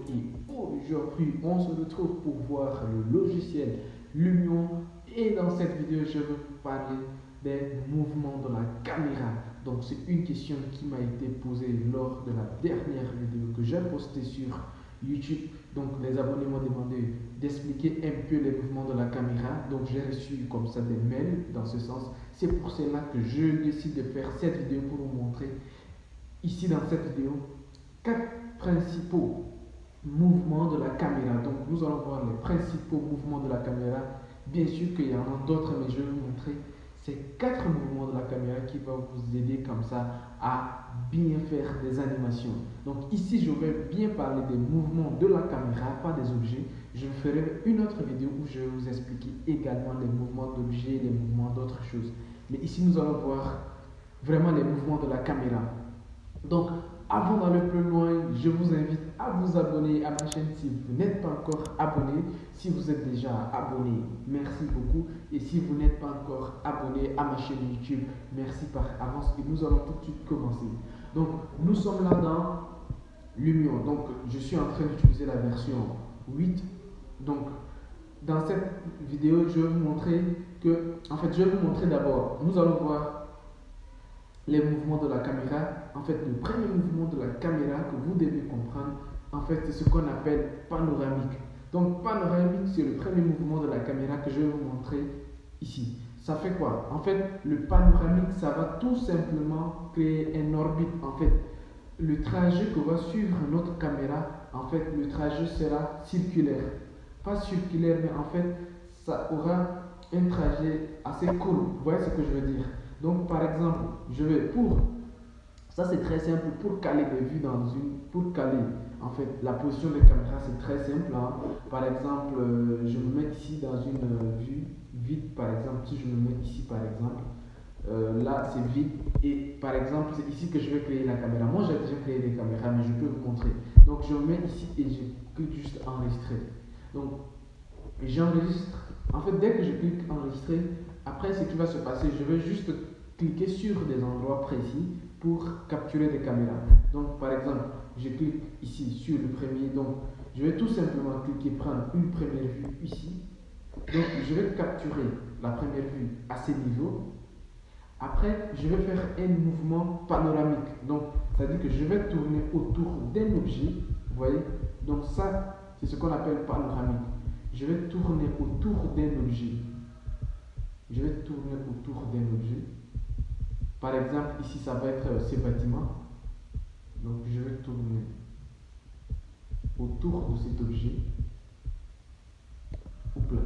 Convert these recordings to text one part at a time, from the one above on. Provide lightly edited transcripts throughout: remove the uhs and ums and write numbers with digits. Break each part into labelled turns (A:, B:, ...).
A: et aujourd'hui on se retrouve pour voir le logiciel Lumion et dans cette vidéo je vais vous parler des mouvements de la caméra. Donc c'est une question qui m'a été posée lors de la dernière vidéo que j'ai postée sur YouTube. Donc les abonnés m'ont demandé d'expliquer un peu les mouvements de la caméra. Donc j'ai reçu comme ça des mails dans ce sens. C'est pour cela que je décide de faire cette vidéo pour vous montrer ici dans cette vidéo 4 principaux mouvements de la caméra. Donc nous allons voir les principaux mouvements de la caméra. Bien sûr qu'il y en a d'autres, mais je vais vous montrer ces 4 mouvements de la caméra qui vont vous aider comme ça à bien faire des animations. Donc ici je vais bien parler des mouvements de la caméra, pas des objets. Je ferai une autre vidéo où je vais vous expliquer également les mouvements d'objets, les mouvements d'autres choses. Mais ici nous allons voir vraiment les mouvements de la caméra. Donc avant d'aller plus loin, je vous invite à vous abonner à ma chaîne si vous n'êtes pas encore abonné. Si vous êtes déjà abonné, merci beaucoup. Et si vous n'êtes pas encore abonné à ma chaîne YouTube, merci par avance. Et nous allons tout de suite commencer. Donc nous sommes là dans Lumion. Donc je suis en train d'utiliser la version 8. Donc dans cette vidéo, je vais vous montrer je vais vous montrer d'abord, nous allons voir les mouvements de la caméra. En fait, le premier mouvement de la caméra que vous devez comprendre, en fait, c'est ce qu'on appelle panoramique. Donc, panoramique, c'est le premier mouvement de la caméra que je vais vous montrer ici. Ça fait quoi? En fait, le panoramique, ça va tout simplement créer une orbite. En fait, le trajet que va suivre notre caméra, en fait, le trajet sera circulaire. Pas circulaire, mais en fait, ça aura un trajet assez court. Vous voyez ce que je veux dire? Donc par exemple, ça c'est très simple, pour caler des vues pour caler en fait la position des caméras, c'est très simple. Hein. Par exemple, je me mets ici dans une vue vide, par exemple, si je me mets ici par exemple, là c'est vide et par exemple c'est ici que je vais créer la caméra. Moi j'ai déjà créé des caméras mais je peux vous montrer. Donc je me mets ici et je clique juste enregistrer. Donc j'enregistre. En fait dès que je clique enregistrer, après ce qui va se passer, je vais juste cliquer sur des endroits précis pour capturer des caméras. Donc par exemple, je clique ici sur le premier, donc je vais tout simplement cliquer, prendre une première vue ici. Donc je vais capturer la première vue à ce niveau. Après, je vais faire un mouvement panoramique. Donc, ça veut dire que je vais tourner autour d'un objet. Vous voyez? Donc ça, c'est ce qu'on appelle panoramique. Je vais tourner autour d'un objet. Je vais tourner autour d'un objet. Par exemple, ici, ça va être ce bâtiment. Donc, je vais tourner autour de cet objet. Oups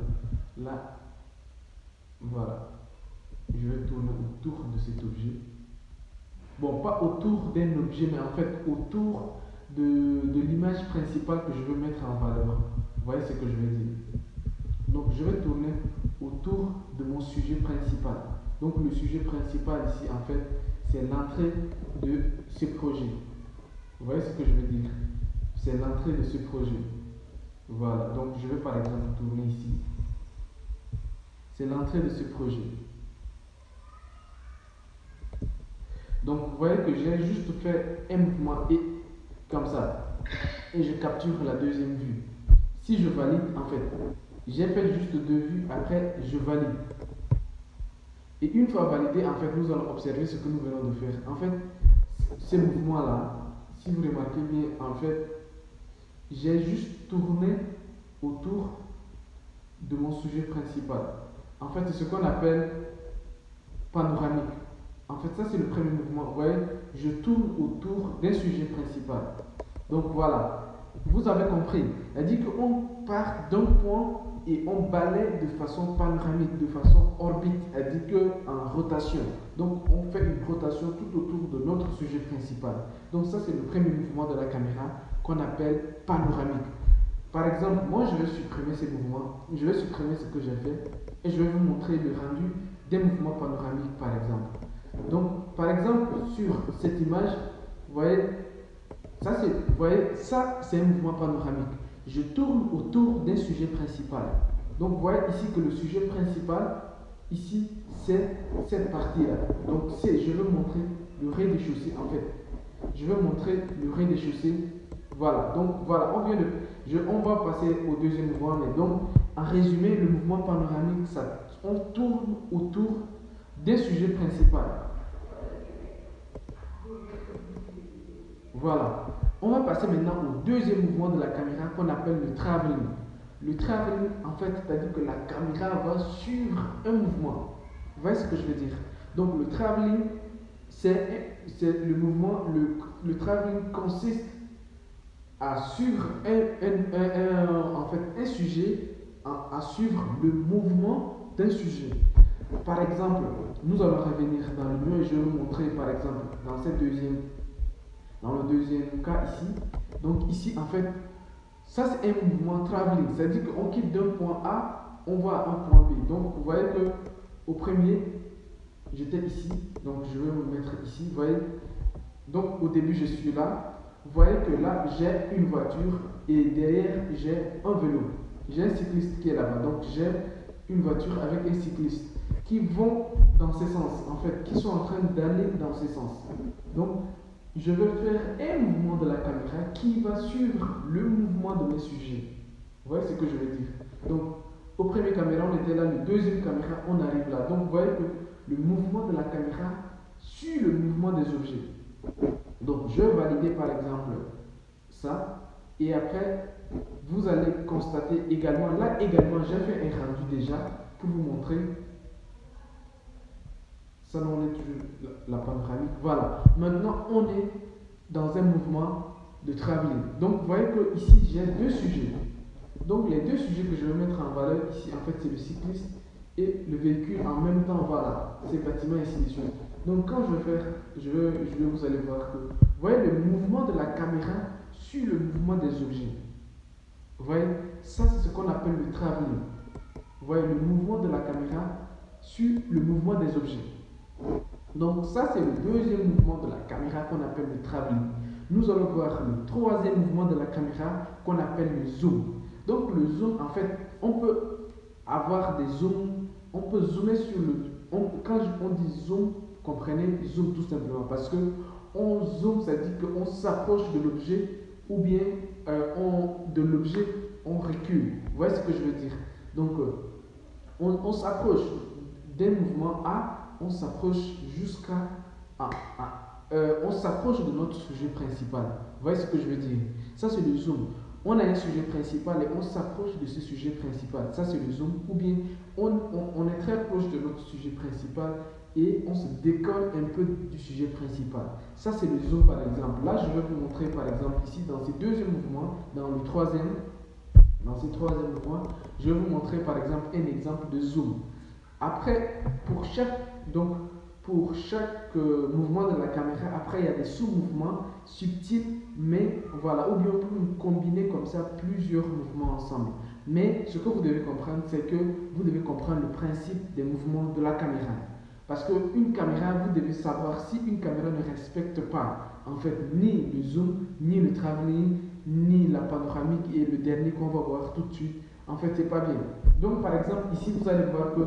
A: là, voilà. Je vais tourner autour de cet objet. Bon, pas autour d'un objet, mais en fait, autour de l'image principale que je veux mettre en valeur. Vous voyez ce que je veux dire? Donc, je vais tourner autour de mon sujet principal. Donc, le sujet principal ici, en fait, c'est l'entrée de ce projet. Vous voyez ce que je veux dire? C'est l'entrée de ce projet. Voilà. Donc, je vais par exemple tourner ici. C'est l'entrée de ce projet. Donc, vous voyez que j'ai juste fait un mouvement et comme ça. Et je capture la deuxième vue. Si je valide, en fait, j'ai fait juste 2 vues, après je valide. Et une fois validé, en fait, nous allons observer ce que nous venons de faire. En fait, ce mouvement-là, si vous remarquez bien, en fait, j'ai juste tourné autour de mon sujet principal. En fait, c'est ce qu'on appelle panoramique. En fait, ça c'est le premier mouvement. Vous voyez, je tourne autour d'un sujet principal. Donc voilà, vous avez compris. Elle dit qu'on part d'un point et on balaye de façon panoramique, de façon orbite. Elle dit qu'en rotation. Donc on fait une rotation tout autour de notre sujet principal. Donc ça c'est le premier mouvement de la caméra qu'on appelle panoramique. Par exemple, moi je vais supprimer ces mouvements. Je vais supprimer ce que j'ai fait et je vais vous montrer le rendu des mouvements panoramiques par exemple. Donc par exemple sur cette image, vous voyez, ça c'est un mouvement panoramique. Je tourne autour d'un sujet principal. Donc vous voyez ici que le sujet principal, ici, c'est cette partie-là. Donc je vais montrer le rez-de-chaussée en fait. Je vais montrer le rez-de-chaussée. Vous Voilà, donc voilà, on va passer au deuxième mouvement. Mais donc, en résumé, le mouvement panoramique, on tourne autour d'un sujet principal. Voilà. On va passer maintenant au deuxième mouvement de la caméra qu'on appelle le travelling. Le travelling, en fait, c'est-à-dire que la caméra va suivre un mouvement. Vous voyez ce que je veux dire? Donc, le travelling, c'est le mouvement, le travelling consiste à suivre un sujet, à suivre le mouvement d'un sujet. Par exemple, nous allons revenir dans le mur et je vais vous montrer, par exemple, dans le deuxième cas ici. Donc ici, en fait, ça c'est un mouvement travelling, c'est-à-dire qu'on quitte d'un point A, on va à un point B. Donc vous voyez que au premier, j'étais ici, donc je vais me mettre ici, vous voyez. Donc au début, je suis là. Vous voyez que là, j'ai une voiture et derrière, j'ai un vélo. J'ai un cycliste qui est là-bas. Donc j'ai une voiture avec un cycliste qui vont dans ce sens, en fait, qui sont en train d'aller dans ce sens. Donc je vais faire un mouvement de la caméra qui va suivre le mouvement de mes sujets. Vous voyez ce que je veux dire? Donc, au premier caméra, on était là, le deuxième caméra, on arrive là. Donc, vous voyez que le mouvement de la caméra suit le mouvement des objets. Donc, je vais valider par exemple ça. Et après, vous allez constater également, là également, j'ai fait un rendu déjà pour vous montrer. Ça, on est toujours la panoramique. Voilà. Maintenant, on est dans un mouvement de travelling. Donc, vous voyez que ici, j'ai deux sujets. Donc, les deux sujets que je vais mettre en valeur ici, en fait, c'est le cycliste et le véhicule en même temps. Voilà. Ces bâtiments et ainsi de suite. Donc, quand je vais faire, vous allez voir que, vous voyez, le mouvement de la caméra suit le mouvement des objets. Vous voyez, ça, c'est ce qu'on appelle le travelling. Vous voyez, le mouvement de la caméra suit le mouvement des objets. Donc ça c'est le deuxième mouvement de la caméra qu'on appelle le travelling. Nous allons voir le troisième mouvement de la caméra qu'on appelle le zoom. Donc le zoom, en fait, on peut avoir des zooms, on peut zoomer sur quand on dit zoom, comprenez, zoom tout simplement parce que on zoom, ça dit qu'on s'approche de l'objet ou bien de l'objet on recule. Vous voyez ce que je veux dire? Donc on s'approche d'un mouvement A, on s'approche jusqu'à on s'approche de notre sujet principal. Vous voyez ce que je veux dire? Ça c'est le zoom. On a un sujet principal et on s'approche de ce sujet principal. Ça c'est le zoom. Ou bien on est très proche de notre sujet principal et on se décolle un peu du sujet principal. Ça c'est le zoom par exemple. Là je vais vous montrer par exemple ici dans ces deuxième mouvement, dans ce troisième mouvement, je vais vous montrer par exemple un exemple de zoom. Après, pour chaque mouvement de la caméra, après il y a des sous-mouvements subtils, mais voilà, ou bien on peut combiner comme ça plusieurs mouvements ensemble. Mais ce que vous devez comprendre, c'est que vous devez comprendre le principe des mouvements de la caméra. Parce qu'une caméra, vous devez savoir si une caméra ne respecte pas, en fait, ni le zoom, ni le travelling, ni la panoramique et le dernier qu'on va voir tout de suite, en fait, c'est pas bien. Donc, par exemple, ici, vous allez voir que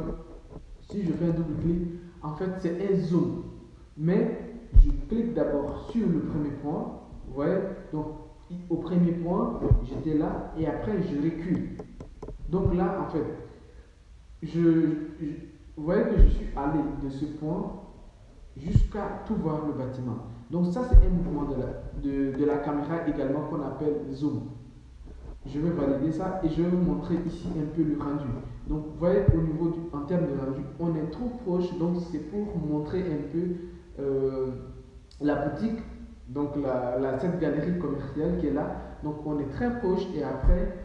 A: si je fais un double clic, en fait, c'est un zoom. Mais je clique d'abord sur le premier point. Vous voyez? Donc, au premier point, j'étais là et après, je recule. Donc là, en fait, vous voyez que je suis allé de ce point jusqu'à tout voir le bâtiment. Donc ça, c'est un mouvement de la caméra également qu'on appelle zoom. Je vais valider ça et je vais vous montrer ici un peu le rendu. Donc vous voyez au niveau en termes de rendu, on est trop proche, donc c'est pour montrer un peu la boutique, donc cette galerie commerciale qui est là. Donc on est très proche et après,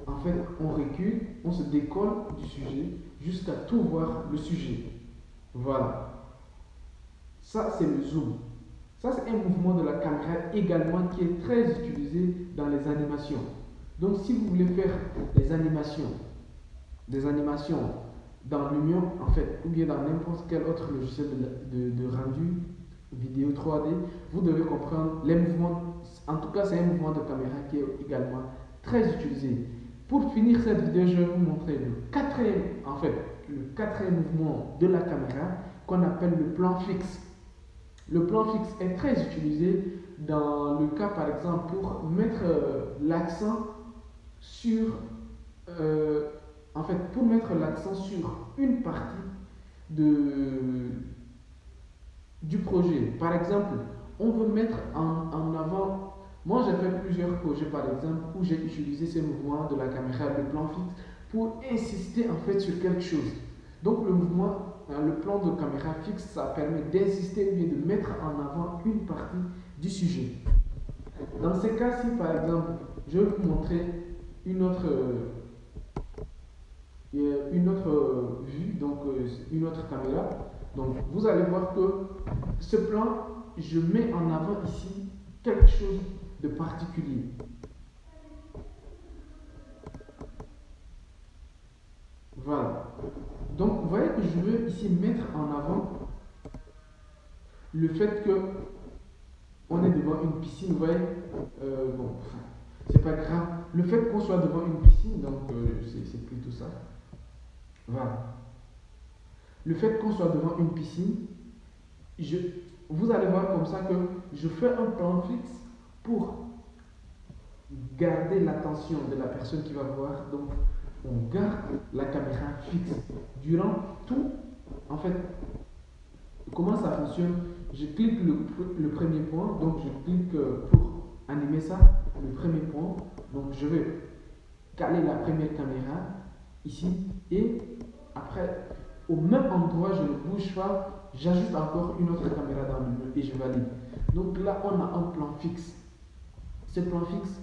A: en fait, on recule, on se décolle du sujet jusqu'à tout voir le sujet. Voilà. Ça c'est le zoom. Ça c'est un mouvement de la caméra également qui est très utilisé dans les animations. Donc si vous voulez faire des animations dans Lumion en fait, ou bien dans n'importe quel autre logiciel de rendu vidéo 3D, vous devez comprendre les mouvements. En tout cas, c'est un mouvement de caméra qui est également très utilisé. Pour finir cette vidéo, je vais vous montrer le quatrième mouvement de la caméra qu'on appelle le plan fixe. Le plan fixe est très utilisé dans le cas, par exemple, pour mettre l'accent sur, pour mettre l'accent sur une partie de, du projet. Par exemple, on veut mettre en avant. Moi, j'ai fait plusieurs projets, par exemple, où j'ai utilisé ces mouvements de la caméra, le plan fixe, pour insister en fait sur quelque chose. Donc, le mouvement, le plan de caméra fixe, ça permet d'insister ou bien de mettre en avant une partie du sujet. Dans ces cas-ci, par exemple, je vais vous montrer une autre vue, donc une autre caméra. Donc vous allez voir que ce plan, je mets en avant ici quelque chose de particulier. Voilà. Donc vous voyez que je veux ici mettre en avant le fait que on est devant une piscine, vous voyez. Bon, c'est pas grave. Le fait qu'on soit devant une piscine, donc c'est plutôt ça. Voilà. Le fait qu'on soit devant une piscine, vous allez voir comme ça que je fais un plan fixe pour garder l'attention de la personne qui va voir. Donc, on garde la caméra fixe durant tout. En fait, comment ça fonctionne? Je clique le premier point, donc je clique pour animer ça, le premier point. Donc, je vais caler la première caméra ici et après, au même endroit, je ne bouge pas, j'ajoute encore une autre caméra dans le mur et je valide. Donc là, on a un plan fixe. Ce plan fixe,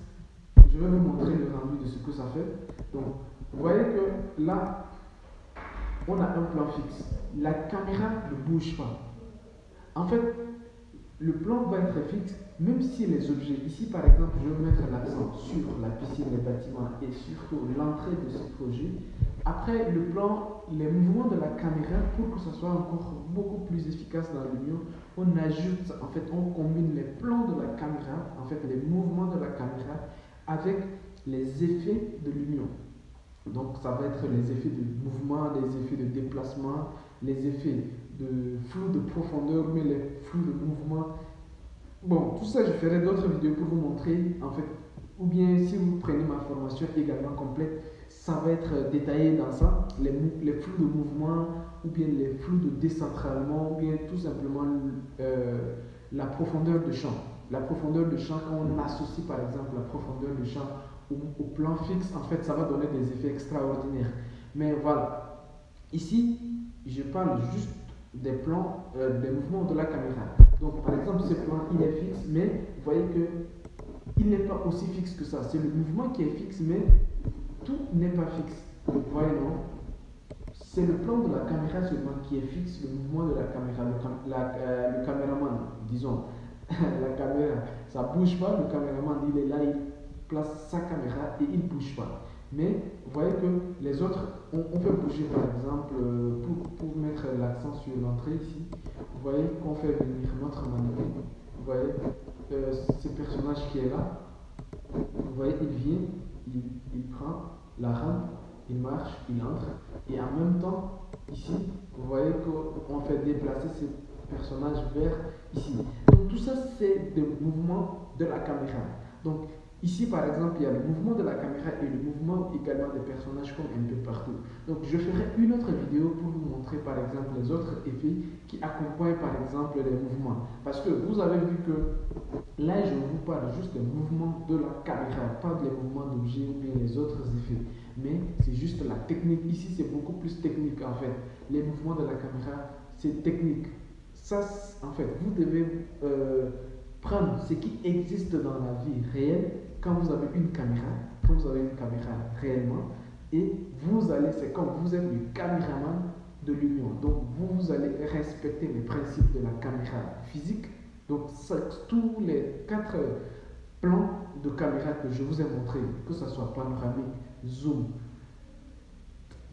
A: je vais vous montrer le rendu de ce que ça fait. Donc, vous voyez que là, on a un plan fixe. La caméra ne bouge pas. En fait, le plan va être fixe, même si les objets, ici par exemple, je vais mettre l'accent sur la piscine, les bâtiments et surtout l'entrée de ce projet. Après, le plan, les mouvements de la caméra, pour que ce soit encore beaucoup plus efficace dans l'union, on ajoute, en fait, on combine les plans de la caméra, en fait, les mouvements de la caméra avec les effets de l'union. Donc, ça va être les effets de mouvement, les effets de déplacement, les effets de flou de profondeur, mais les flous de mouvement. Bon, tout ça, je ferai d'autres vidéos pour vous montrer, en fait, ou bien si vous prenez ma formation également complète, ça va être détaillé dans ça, les flous de mouvement, ou bien les flous de décentralement, ou bien tout simplement la profondeur de champ. La profondeur de champ, quand on associe par exemple la profondeur de champ au plan fixe, en fait, ça va donner des effets extraordinaires. Mais voilà, ici, je parle juste des plans, des mouvements de la caméra. Donc, par exemple, ce plan, il est fixe, mais vous voyez que il n'est pas aussi fixe que ça. C'est le mouvement qui est fixe, mais tout n'est pas fixe. Vous voyez, non? C'est le plan de la caméra seulement qui est fixe, le mouvement de la caméra, le caméraman, disons, la caméra, ça ne bouge pas, le caméraman, il est là, il place sa caméra et il ne bouge pas. Mais vous voyez que les autres, on fait bouger par exemple, pour mettre l'accent sur l'entrée ici, vous voyez qu'on fait venir notre mannequin, vous voyez ce personnage qui est là, vous voyez il vient, il prend la rampe, il marche, il entre, et en même temps, ici, vous voyez qu'on fait déplacer ce personnage vers ici. Donc tout ça c'est des mouvements de la caméra. Donc ici, par exemple, il y a le mouvement de la caméra et le mouvement également des personnages comme un peu partout. Donc, je ferai une autre vidéo pour vous montrer, par exemple, les autres effets qui accompagnent, par exemple, les mouvements. Parce que vous avez vu que là, je vous parle juste des mouvements de la caméra, pas des mouvements d'objets ou bien les autres effets. Mais c'est juste la technique. Ici, c'est beaucoup plus technique, en fait. Les mouvements de la caméra, c'est technique. Ça, en fait, vous devez prendre ce qui existe dans la vie réelle. Quand vous avez une caméra, réellement, et vous allez, c'est comme vous êtes le caméraman de l'union. Donc vous allez respecter les principes de la caméra physique. Donc tous les 4 plans de caméra que je vous ai montrés, que ce soit panoramique, zoom,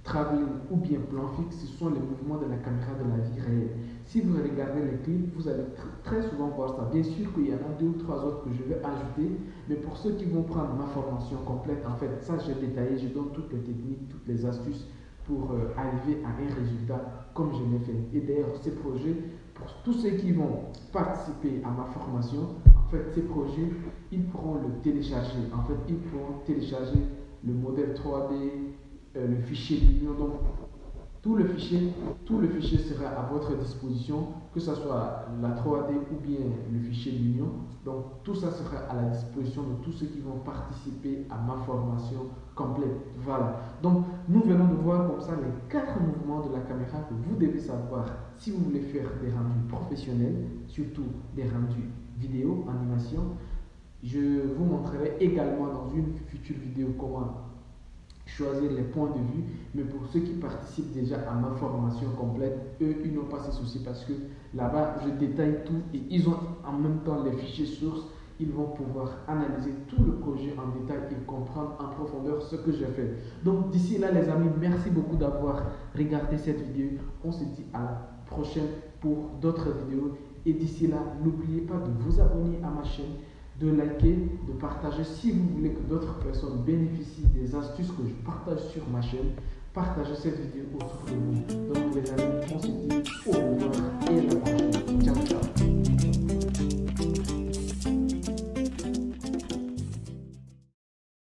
A: travelling ou bien plan fixe, ce sont les mouvements de la caméra de la vie réelle. Si vous regardez les clips, vous allez très souvent voir ça. Bien sûr qu'il y en a 2 ou 3 autres que je vais ajouter, mais pour ceux qui vont prendre ma formation complète, en fait, ça j'ai détaillé, je donne toutes les techniques, toutes les astuces pour arriver à un résultat comme je l'ai fait. Et d'ailleurs, ces projets, pour tous ceux qui vont participer à ma formation, en fait, ces projets, ils pourront le télécharger. En fait, ils pourront télécharger le modèle 3D, le fichier Lumion. Donc, tout le fichier sera à votre disposition, que ce soit la 3D ou bien le fichier Lumion. Donc, tout ça sera à la disposition de tous ceux qui vont participer à ma formation complète. Voilà. Donc, nous venons de voir comme ça les 4 mouvements de la caméra que vous devez savoir si vous voulez faire des rendus professionnels, surtout des rendus vidéo, animation. Je vous montrerai également dans une future vidéo comment choisir les points de vue, mais pour ceux qui participent déjà à ma formation complète, eux, ils n'ont pas ces soucis parce que là-bas, je détaille tout et ils ont en même temps les fichiers sources. Ils vont pouvoir analyser tout le projet en détail et comprendre en profondeur ce que j'ai fait. Donc d'ici là, les amis, merci beaucoup d'avoir regardé cette vidéo. On se dit à la prochaine pour d'autres vidéos. Et d'ici là, n'oubliez pas de vous abonner à ma chaîne, de liker, de partager si vous voulez que d'autres personnes bénéficient des astuces que je partage sur ma chaîne. Partagez cette vidéo autour de vous. Donc les amis, on se dit au revoir et à la prochaine. Ciao, ciao.